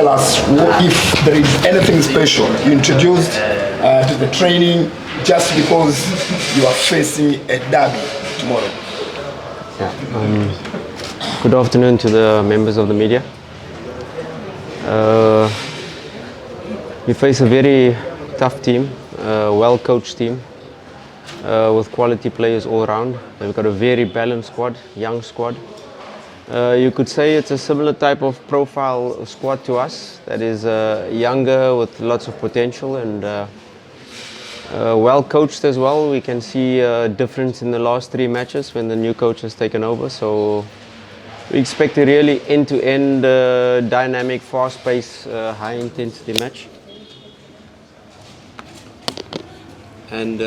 tell us if there is anything special you introduced to the training just because you are facing a derby tomorrow. Yeah. Good afternoon to the members of the media. We face a very tough team, a well-coached team with quality players all around. They've got a very balanced squad, young squad. You could say it's a similar type of profile squad to us, that is younger with lots of potential and well coached as well. We can see a difference in the last 3 matches when the new coach has taken over. So we expect a really end-to-end dynamic, fast-paced, high-intensity match. And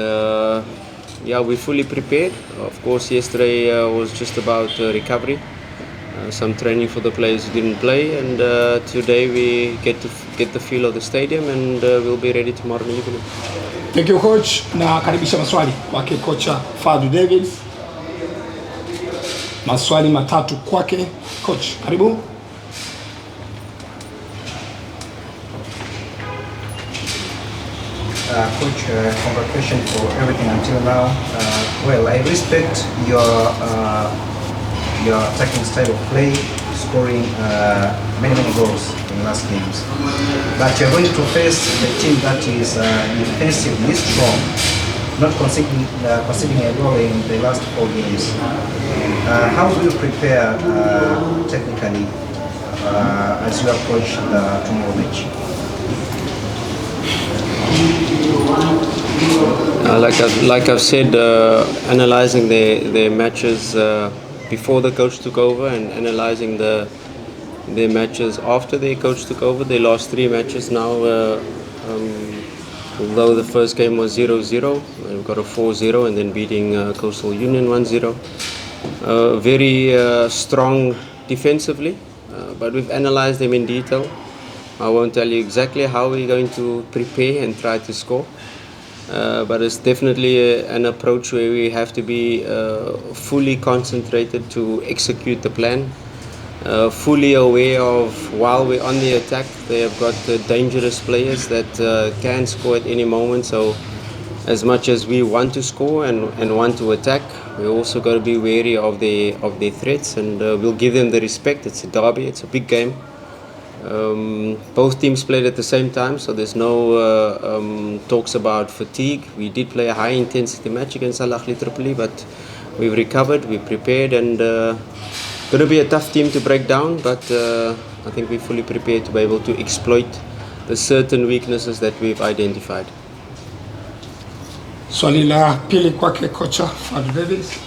yeah, we're fully prepared. Of course, yesterday was just about recovery. Some training for the players who didn't play, and today we get the feel of the stadium, and we'll be ready tomorrow evening. Thank you, coach. Na karibisha maswali kwake kocha Fadu Davids. Maswali matatu kwake coach. Karibu. Coach, congratulations for everything until now. Well, I respect your attacking style of play, scoring many goals in last games. But you're going to face a team that is defensively strong, not conceding a goal in the last 4 games. How do you prepare technically as you approach the tomorrow match? Like I've said, analyzing the matches before the coach took over and analyzing the matches after the coach took over. They lost 3 matches now, although the first game was 0-0. We've got a 4-0 and then beating Coastal Union 1-0. Very strong defensively, but we've analyzed them in detail. I won't tell you exactly how we're going to prepare and try to score. But it's definitely an approach where we have to be fully concentrated to execute the plan, fully aware of while we're on the attack, they have got dangerous players that can score at any moment. So as much as we want to score and want to attack, we also got to be wary of their threats, and we'll give them the respect. It's a derby, it's a big game. Both teams played at the same time, so there's no talks about fatigue. We did play a high-intensity match against Al Ahly Tripoli, but we've recovered, we've prepared, and going to be a tough team to break down, but I think we're fully prepared to be able to exploit the certain weaknesses that we've identified. Swali la pili kwake kocha Fadu Davids.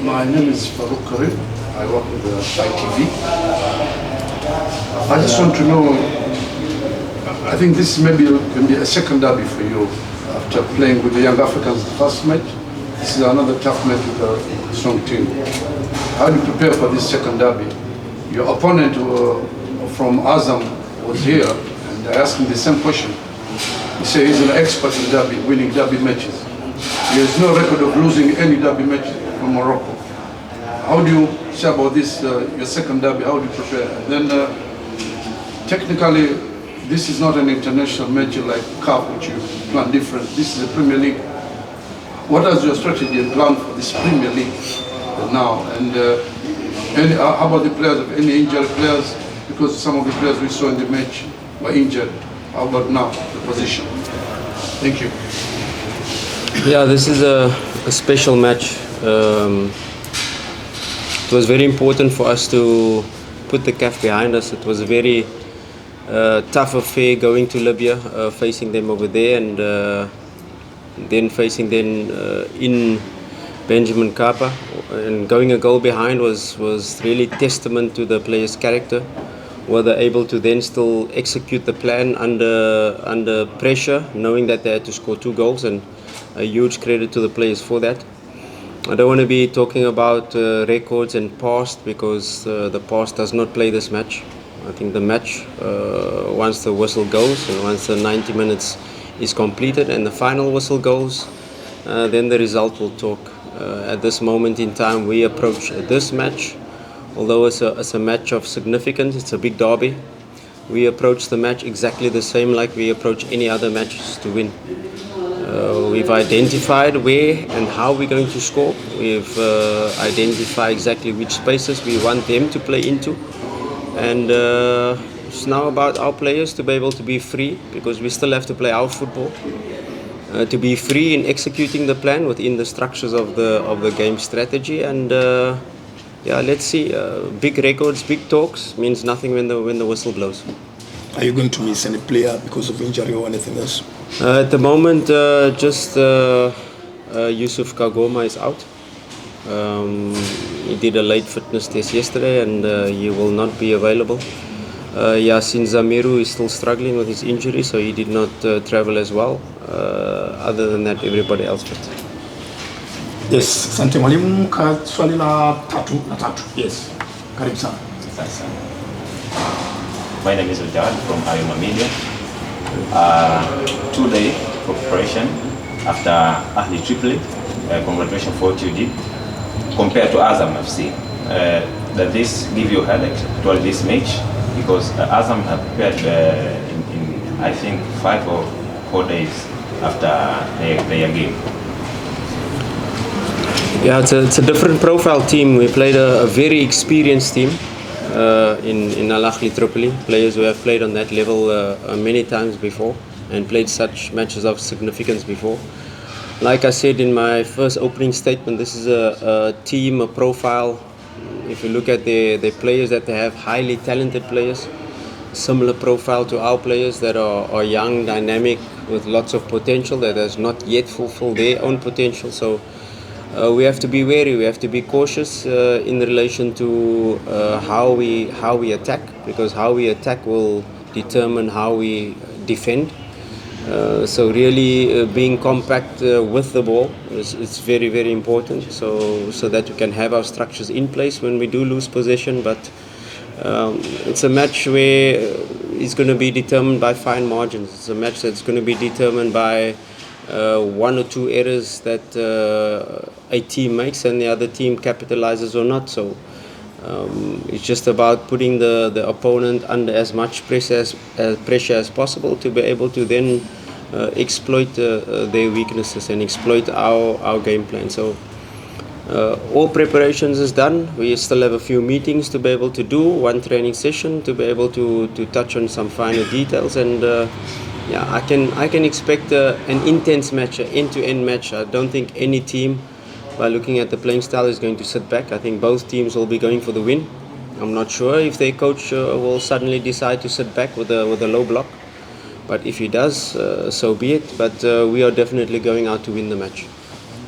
My name is Farouk Karim. I work with the ITV. I just want to know, I think this maybe can be a second derby for you after playing with the Young Africans the first match. This is another tough match with a strong team. How do you prepare for this second derby? Your opponent from Azam was here, and I asked him the same question. He said he's an expert in derby, winning derby matches. He has no record of losing any derby match from Morocco. How do you say about this, your second derby? How do you prepare? And then technically, this is not an international match like Cup, which you plan different. This is a Premier League. What is your strategy and plan for this Premier League now? And how about the players? Any injured players? Because some of the players we saw in the match were injured. How about now, the position? Thank you. Yeah, this is a special match. It was very important for us to put the CAF behind us. It was a very tough affair going to Libya, facing them over there, and then facing them in Benjamin Kapa. And going a goal behind was really testament to the players' character. Were they able to then still execute the plan under pressure, knowing that they had to score 2 goals, and a huge credit to the players for that. I don't want to be talking about records and past, because the past does not play this match. I think the match, once the whistle goes and once the 90 minutes is completed and the final whistle goes, then the result will talk. At this moment in time, we approach this match although it's a match of significance, it's a big derby. We approach the match exactly the same like we approach any other matches to win. We've identified where and how we're going to score. We've identified exactly which spaces we want them to play into. And it's now about our players to be able to be free, because we still have to play our football. To be free in executing the plan within the structures of the game strategy. And yeah, let's see. Big records, big talks means nothing when the whistle blows. Are you going to miss any player because of injury or anything else? At the moment, just Yusuf Kagoma is out. He did a late fitness test yesterday and he will not be available. Yasin Zamiru is still struggling with his injury, so he did not travel as well. Other than that, everybody else fit. Yes, asante mwalimu. Swali la tatu. Yes, karibu sana. My name is Ujad from Ayuma Media. 2-day preparation after Ahli Tripoli. Congratulations for what you did. Compared to Azam FC, does this give you a headache to this match? Because Azam have prepared in I think 5 or 4 days after their game. Yeah, it's a different profile team. We played a very experienced team in Al Ahly Tripoli. Players who have played on that level many times before and played such matches of significance before. Like I said in my first opening statement, this is a team, a profile. If you look at their players, that they have highly talented players, similar profile to our players that are young, dynamic, with lots of potential that has not yet fulfilled their own potential. So we have to be wary, we have to be cautious in relation to how we attack, because how we attack will determine how we defend. So really being compact with the ball is very, very important, so that we can have our structures in place when we do lose possession. But it's a match where it's going to be determined by fine margins. It's a match that's going to be determined by 1 or 2 errors that a team makes and the other team capitalizes or not. So it's just about putting the opponent under as much pressure as possible to be able to then exploit their weaknesses and exploit our game plan. So all preparations is done. We still have a few meetings to be able to do, 1 training session to be able to touch on some finer details, and yeah, I can expect an intense match, an end-to-end match. I don't think any team, by looking at the playing style, is going to sit back. I think both teams will be going for the win. I'm not sure if their coach will suddenly decide to sit back with a low block, but if he does, so be it. But we are definitely going out to win the match.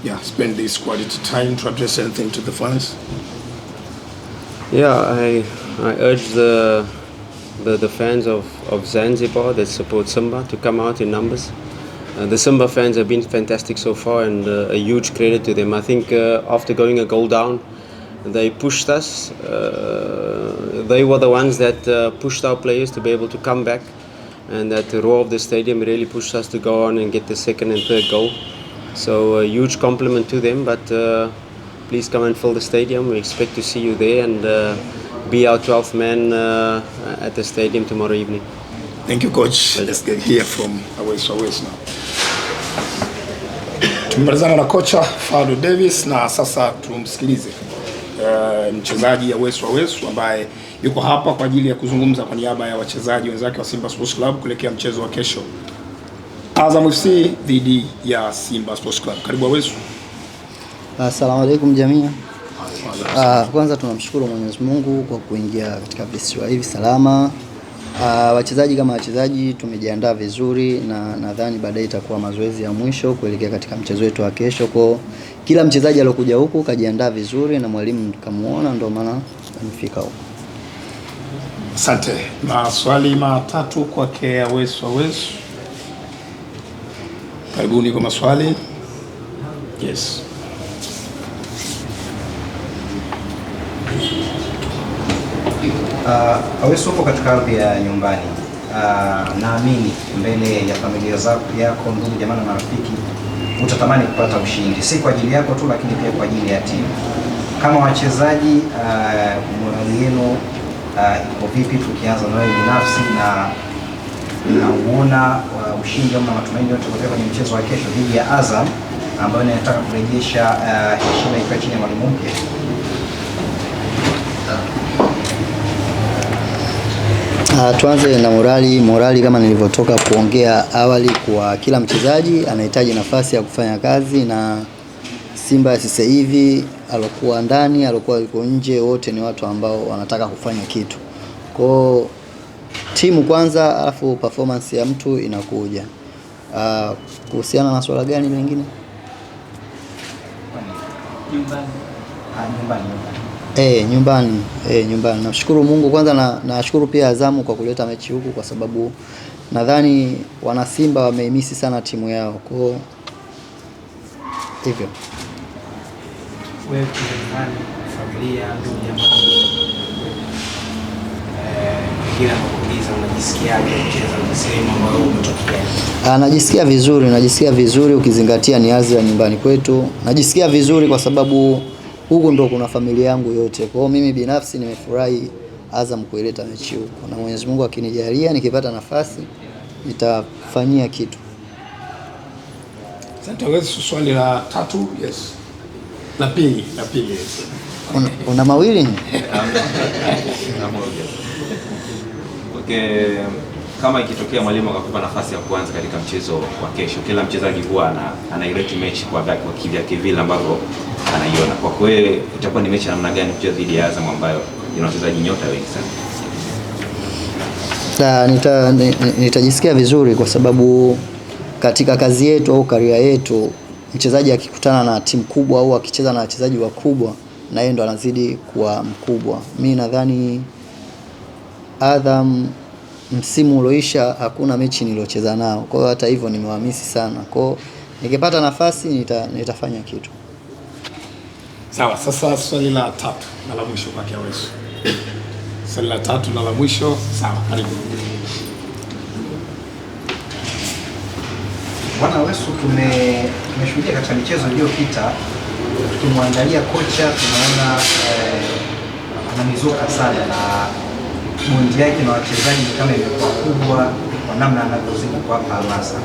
Yeah, spend this quality time to address anything to the fans. Yeah, I urge the fans of Zanzibar that support Simba to come out in numbers. The Simba fans have been fantastic so far, and a huge credit to them. I think after going a goal down, they pushed us. They were the ones that pushed our players to be able to come back, and that the roar of the stadium really pushed us to go on and get the second and third goal. So a huge compliment to them, but please come and fill the stadium. We expect to see you there and be our 12th man at the stadium tomorrow evening. Thank you, coach. Let's get here from Awesu now. Tumemalizana na kocha Fado Davis na sasa tumsikilize mchezaji Awesu ambaye yuko hapa kwa ajili ya kuzungumza kwa niaba ya wachezaji wenzake wa Simba Sports Club kuelekea mchezo wa kesho, Azam FC dhidi ya Simba Sports Club. Karibu Awesu. Asalamu alaykum jamii. Kwanza tunamshukuru Mwenyezi Mungu kwa kuingia katika visiwa hivi salama. Wachezaji kama wachezaji tumejiandaa vizuri, na nadhani baadaye itakuwa mazoezi ya mwisho kuelekea katika mchezo wetu wa kesho. Kwa kila mchezaji aliyokuja huku kajiandaa vizuri na mwalimu tukamuona, ndio maana amefika huko. Asante. Maswali matatu kwake Awesu. Karibuni kwa maswali. Yes. Awesu upo katika ardhi ya nyumbani. Naamini mbele ya familia yako, ndugu, jamaa na marafiki, utatamani kupata ushindi, si kwa ajili yako tu, lakini pia kwa ajili ya timu. Kama wachezaji morali yenu iko vipi? Tukianza na wewe binafsi, na unaona ushindi ama matumaini yote kutoka kwenye mchezo wa kesho dhidi ya Azam ambayo inataka kurejesha heshima ikiwa chini ya mwalimu mpya? Tuanze na morali kama nilivyotoka kuongea awali, kwa kila mchezaji anahitaji nafasi ya kufanya kazi, na Simba sasa hivi alokuwa ndani, alokuwa yuko nje, wote ni watu ambao wanataka kufanya kitu. Kwa timu kwanza, alafu performance ya mtu inakuja. Kuhusiana na swala gani lingine? Nyumbani. Nashukuru Mungu kwanza, na nashukuru pia Azamu kwa kuleta mechi huku, kwa sababu nadhani wana Simba wameimisi sana timu yao. Kwa hivyo wewe familia ndugu jamaa kila kuuliza unajisikiaje kucheza sehemu ambayo umetokea? Najisikia vizuri ukizingatia ni ardhi ya nyumbani kwetu. Najisikia vizuri kwa sababu huko ndo kuna familia yangu yote. Kwa hiyo mimi binafsi nimefurahi Azam kuileta mechi huko, na Mwenyezi Mungu akinijalia nikipata nafasi nitafanyia kitu. Asante. Wewe swali la tatu? Yes. La pili. Yes. Una mawili ni? Okay, kama ikitokea mwalimu akakupa nafasi ya kuanza katika mchezo wa kesho, kila mchezaji huwa anairate mechi kwa vile ambavyo anaiona. Kwa kweli itakuwa ni mechi namna gani kucheza dhidi ya Azam ambayo ina wachezaji nyota wengi sana? Nitajisikia vizuri kwa sababu katika kazi yetu au career yetu, mchezaji akikutana na timu kubwa au akicheza na wachezaji wakubwa, na yeye ndo anazidi kuwa mkubwa. Mimi nadhani Azam msimu ulioisha hakuna mechi niliocheza nao. Kwa hiyo hata hivyo nimewahamisi sana. Kwa hiyo nikipata nafasi nitafanya kitu. Sawa, sasa swali la tatu na la mwisho kwa Wesu. Swali la tatu na la mwisho, sawa, karibu. Bwana Wesu, tumeshuhudia katika michezo iliyopita, tukimwangalia kocha tunaona anamizuka sana, na bondi yake na wachezaji kama imekuwa kubwa kwa namna anavyozidi kuwapa hamasa.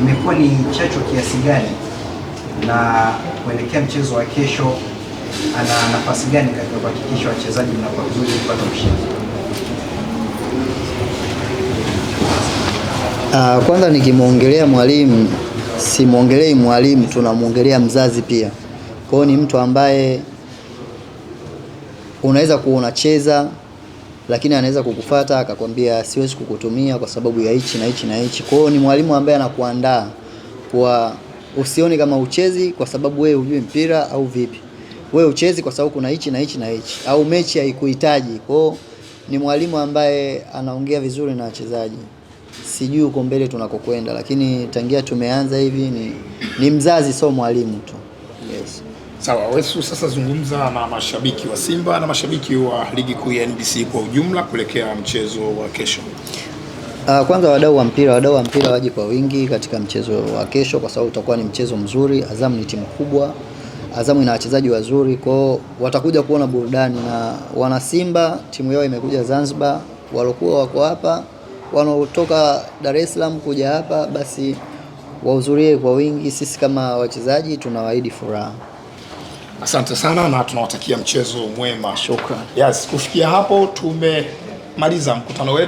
Imekuwa ni chachu kiasi gani, na kuelekea mchezo wa kesho ana nafasi gani katika kuhakikisha wachezaji wanakuwa vizuri kupata ushindi? Kwanza nikimwongelea mwalimu, simuongelei mwalimu, tunamuongelea mzazi pia. Kwa hiyo ni mtu ambaye unaweza kuona cheza, lakini anaweza kukufuata akakwambia siwezi kukutumia kwa sababu ya hichi na hichi na hichi. Kwa hiyo ni mwalimu ambaye anakuandaa kwa usioni kama uchezi kwa sababu wewe hujui mpira au vipi. Wewe uchezi kwa sababu kuna hichi na hichi na hichi, au mechi haikuhitaji. Kwa hiyo ni mwalimu ambaye anaongea vizuri na wachezaji. Sijui uko mbele tunakokwenda, lakini tangia tumeanza hivi ni mzazi, sio mwalimu tu. Yes. Sawa, Wesu, sasa zungumza na mashabiki wa Simba na mashabiki wa ligi kuu ya NBC kwa ujumla kuelekea mchezo wa kesho. Kwanza wadau wa mpira waje kwa wingi katika mchezo wa kesho, kwa sababu utakuwa ni mchezo mzuri. Azam ni timu kubwa, Azam ina wachezaji wazuri, kwao watakuja kuona burudani. Na wana Simba timu yao imekuja Zanzibar, walokuwa wako hapa, wanaotoka Dar es Salaam kuja hapa, basi wahudhurie kwa wingi. Sisi kama wachezaji tunawaahidi furaha. Asante sana na tunawatakia mchezo mwema. Shukrani. Yes, kufikia hapo tumemaliza mkutano wetu.